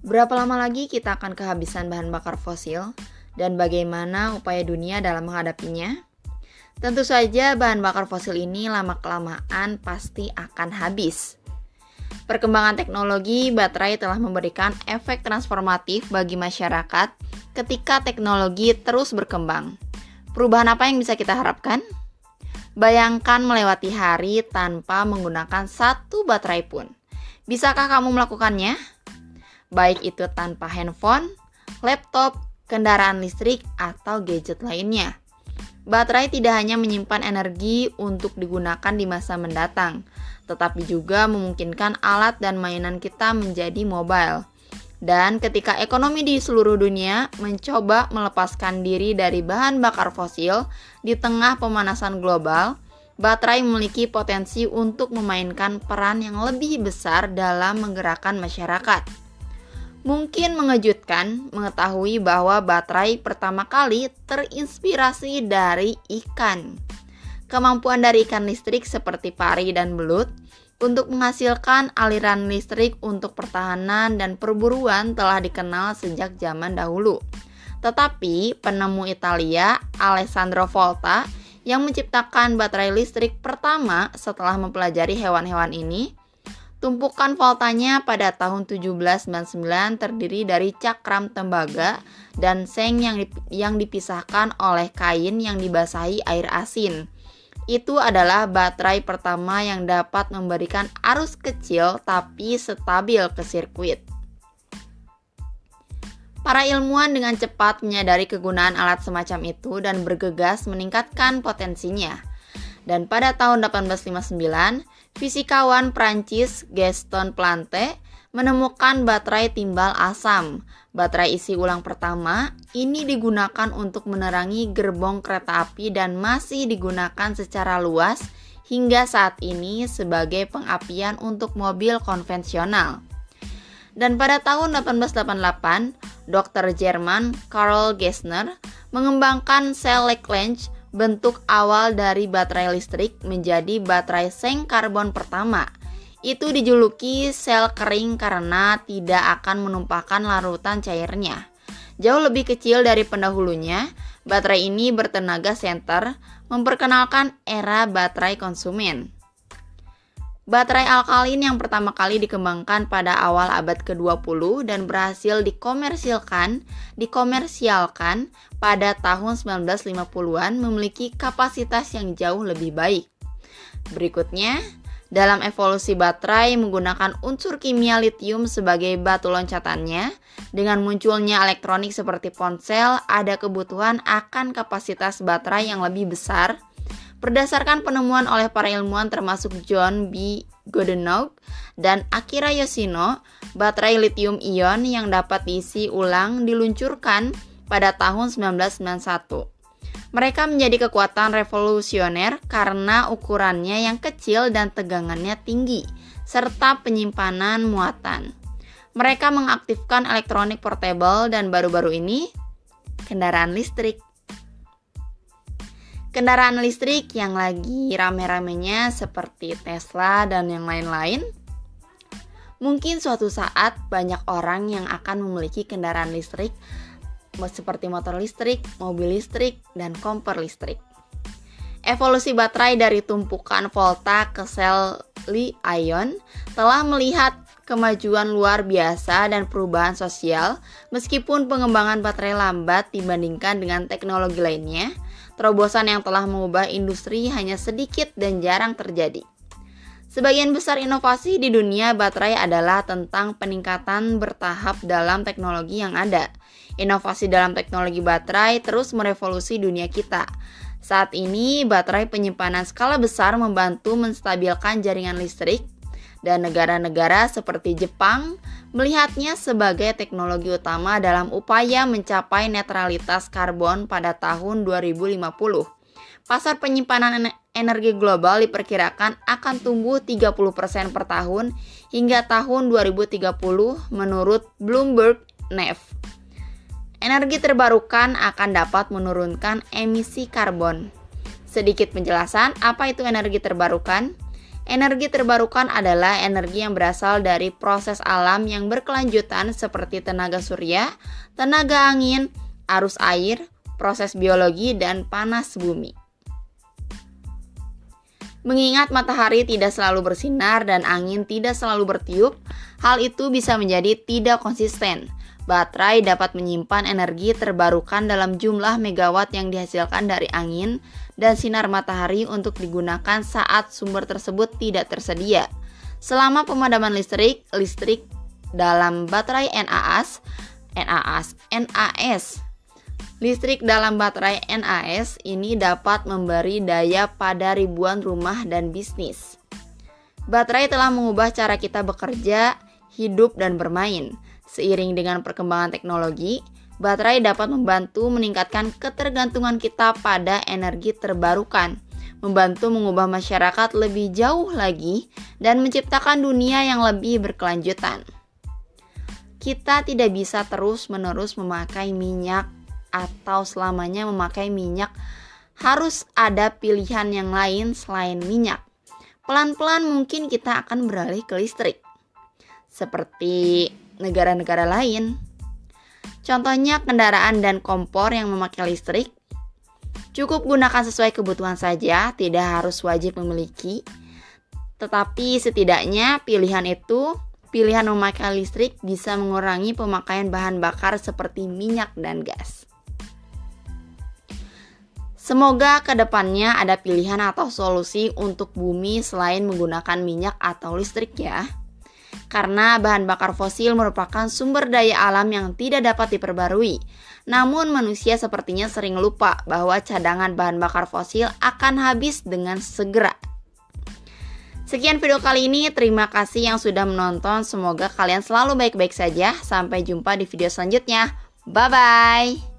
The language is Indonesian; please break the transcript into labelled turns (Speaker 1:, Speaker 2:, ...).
Speaker 1: Berapa lama lagi kita akan kehabisan bahan bakar fosil dan bagaimana upaya dunia dalam menghadapinya? Tentu saja bahan bakar fosil ini lama-kelamaan pasti akan habis. Perkembangan teknologi baterai telah memberikan efek transformatif bagi masyarakat ketika teknologi terus berkembang. Perubahan apa yang bisa kita harapkan? Bayangkan melewati hari tanpa menggunakan satu baterai pun. Bisakah kamu melakukannya? Baik itu tanpa handphone, laptop, kendaraan listrik, atau gadget lainnya. Baterai tidak hanya menyimpan energi untuk digunakan di masa mendatang, tetapi juga memungkinkan alat dan mainan kita menjadi mobile. Dan ketika ekonomi di seluruh dunia mencoba melepaskan diri dari bahan bakar fosil di tengah pemanasan global, baterai memiliki potensi untuk memainkan peran yang lebih besar dalam menggerakkan masyarakat. Mungkin mengejutkan mengetahui bahwa baterai pertama kali terinspirasi dari ikan. Kemampuan dari ikan listrik seperti pari dan belut untuk menghasilkan aliran listrik untuk pertahanan dan perburuan telah dikenal sejak zaman dahulu. Tetapi penemu Italia, Alessandro Volta, yang menciptakan baterai listrik pertama setelah mempelajari hewan-hewan ini, tumpukan voltanya pada tahun 1799 terdiri dari cakram tembaga dan seng yang dipisahkan oleh kain yang dibasahi air asin. Itu adalah baterai pertama yang dapat memberikan arus kecil tapi stabil ke sirkuit. Para ilmuwan dengan cepat menyadari kegunaan alat semacam itu dan bergegas meningkatkan potensinya. Dan pada tahun 1859, fisikawan Prancis Gaston Plante menemukan baterai timbal asam. Baterai isi ulang pertama ini digunakan untuk menerangi gerbong kereta api dan masih digunakan secara luas hingga saat ini sebagai pengapian untuk mobil konvensional. Dan pada tahun 1888, Dr. Jerman Karl Gessner mengembangkan sel Lagrange, bentuk awal dari baterai listrik, menjadi baterai seng karbon pertama. Itu dijuluki sel kering karena tidak akan menumpahkan larutan cairnya. Jauh lebih kecil dari pendahulunya, baterai ini bertenaga senter, memperkenalkan era baterai konsumen. Baterai alkalin yang pertama kali dikembangkan pada awal abad ke-20 dan berhasil dikomersialkan pada tahun 1950-an memiliki kapasitas yang jauh lebih baik. Berikutnya, dalam evolusi baterai menggunakan unsur kimia litium sebagai batu loncatannya, dengan munculnya elektronik seperti ponsel, ada kebutuhan akan kapasitas baterai yang lebih besar. Berdasarkan penemuan oleh para ilmuwan termasuk John B. Goodenough dan Akira Yoshino, baterai lithium ion yang dapat diisi ulang diluncurkan pada tahun 1991. Mereka menjadi kekuatan revolusioner karena ukurannya yang kecil dan tegangannya tinggi, serta penyimpanan muatan. Mereka mengaktifkan elektronik portable dan baru-baru ini, kendaraan listrik. Kendaraan listrik yang lagi rame-ramenya seperti Tesla dan yang lain-lain. Mungkin suatu saat banyak orang yang akan memiliki kendaraan listrik seperti motor listrik, mobil listrik, dan kompor listrik. Evolusi baterai dari tumpukan volta ke sel Li-ion telah melihat kemajuan luar biasa dan perubahan sosial. Meskipun pengembangan baterai lambat dibandingkan dengan teknologi lainnya, terobosan yang telah mengubah industri hanya sedikit dan jarang terjadi. Sebagian besar inovasi di dunia baterai adalah tentang peningkatan bertahap dalam teknologi yang ada. Inovasi dalam teknologi baterai terus merevolusi dunia kita. Saat ini, baterai penyimpanan skala besar membantu menstabilkan jaringan listrik, dan negara-negara seperti Jepang melihatnya sebagai teknologi utama dalam upaya mencapai netralitas karbon pada tahun 2050. Pasar penyimpanan energi global diperkirakan akan tumbuh 30% per tahun hingga tahun 2030 menurut Bloomberg News. Energi terbarukan akan dapat menurunkan emisi karbon. Sedikit penjelasan, apa itu energi terbarukan? Energi terbarukan adalah energi yang berasal dari proses alam yang berkelanjutan seperti tenaga surya, tenaga angin, arus air, proses biologi, dan panas bumi. Mengingat matahari tidak selalu bersinar dan angin tidak selalu bertiup, hal itu bisa menjadi tidak konsisten. Baterai dapat menyimpan energi terbarukan dalam jumlah megawatt yang dihasilkan dari angin dan sinar matahari untuk digunakan saat sumber tersebut tidak tersedia. Selama pemadaman listrik dalam baterai NAS, listrik dalam baterai NAS ini dapat memberi daya pada ribuan rumah dan bisnis. Baterai telah mengubah cara kita bekerja, hidup, dan bermain. Seiring dengan perkembangan teknologi, baterai dapat membantu meningkatkan ketergantungan kita pada energi terbarukan, membantu mengubah masyarakat lebih jauh lagi, dan menciptakan dunia yang lebih berkelanjutan. Kita tidak bisa terus-menerus memakai minyak atau selamanya memakai minyak. Harus ada pilihan yang lain selain minyak. Pelan-pelan mungkin kita akan beralih ke listrik, seperti negara-negara lain. Contohnya kendaraan dan kompor yang memakai listrik. Cukup gunakan sesuai kebutuhan saja, tidak harus wajib memiliki. Tetapi setidaknya pilihan memakai listrik bisa mengurangi pemakaian bahan bakar seperti minyak dan gas. Semoga kedepannya ada pilihan atau solusi untuk bumi selain menggunakan minyak atau listrik ya. Karena bahan bakar fosil merupakan sumber daya alam yang tidak dapat diperbarui. Namun manusia sepertinya sering lupa bahwa cadangan bahan bakar fosil akan habis dengan segera. Sekian video kali ini, terima kasih yang sudah menonton. Semoga kalian selalu baik-baik saja. Sampai jumpa di video selanjutnya. Bye-bye.